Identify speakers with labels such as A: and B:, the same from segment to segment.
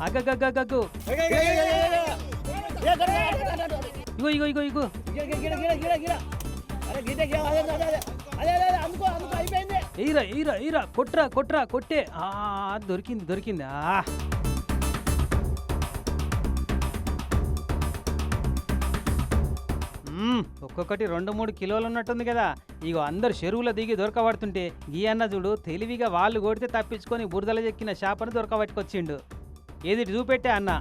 A: అగ్గగ్గగ్గగ్గు ఇగో ఇగో ఇగో ఇగో ఎయిరా ఎయిరా ఎయిరా కొట్రా కొట్రా కొట్టే దొరికింది దొరికింది ఒక్కొక్కటి 2-3 కిలోలు ఉన్నట్టుంది కదా. ఇగో అందరు చెరువులో దిగి దొరకబడుతుంటే ఈ అన్న చూడు తెలివిగా వాళ్ళు కొడితే తప్పించుకొని బురదల చెక్కిన చేపను దొరకబట్టుకొచ్చిండు. ఏది చూపెట్టే అన్న.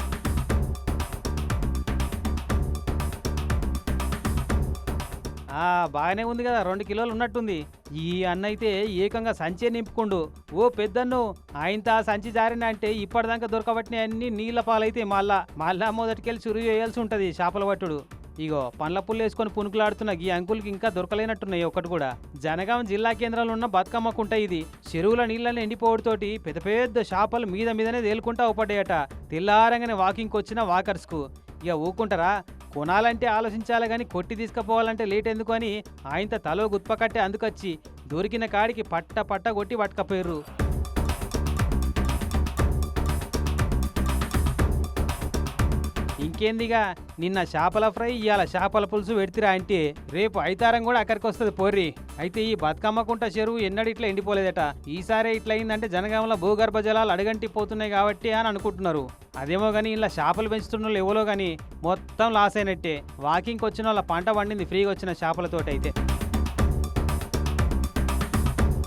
A: బాగానే ఉంది కదా, 2 కిలోలు ఉన్నట్టుంది. ఈ అన్న అయితే ఏకంగా సంచే నింపుకుండు. ఓ పెద్దన్ను ఆయనతో ఆ సంచి జారిన అంటే ఇప్పటిదాకా దొరకబట్టిన అన్ని నీళ్ల పాలైతే మళ్ళా మొదటికెళ్ళి చురువు వేయాల్సి ఉంటుంది చేపల పట్టుడు. ఇగో పండ్ల పుల్లు వేసుకొని పునుకులాడుతున్న ఈ అంకుల్కి ఇంకా దొరకలేనట్టున్నాయి ఒకటి కూడా. జనగాం జిల్లా కేంద్రంలో ఉన్న బతుకమ్మకుంట ఇది. చెరువుల నీళ్ళని ఎండిపోవడంతోటి పెద్ద పెద్ద చేపలు మీదనే తేలుకుంటా అవపడ్డాయట. తెల్లారంగానే వాకింగ్కి వచ్చిన వాకర్స్కు. ఇక ఊకుంటారా, కొనాలంటే ఆలోచించాలి కానీ కొట్టి తీసుకుపోవాలంటే లేట్ ఎందుకు అని ఆయనతో తలో గుత్పకట్టే అందుకొచ్చి దొరికిన కాడికి పట్ట కొట్టి పట్టుకపోయారు. ఇంకేందిగా, నిన్న చేపల ఫ్రై ఇవాళ చేపల పులుసు పెడితిరా అంటే రేపు ఐతారం కూడా అక్కడికి వస్తుంది పోర్రి. అయితే ఈ బతుకమ్మకుంట చెరువు ఎన్నడూ ఇట్లా ఎండిపోలేదట. ఈసారి ఇట్లా అయిందంటే జనగాంలో భూగర్భ జలాలు అడగంటిపోతున్నాయి కాబట్టి అని అనుకుంటున్నారు. అదేమో కానీ ఇలా చేపలు పెంచుతున్న వాళ్ళు ఎవరో కానీ మొత్తం లాస్ అయినట్టే. వాకింగ్కి వచ్చిన వాళ్ళ పంట పండింది ఫ్రీగా వచ్చిన చేపలతోటి అయితే.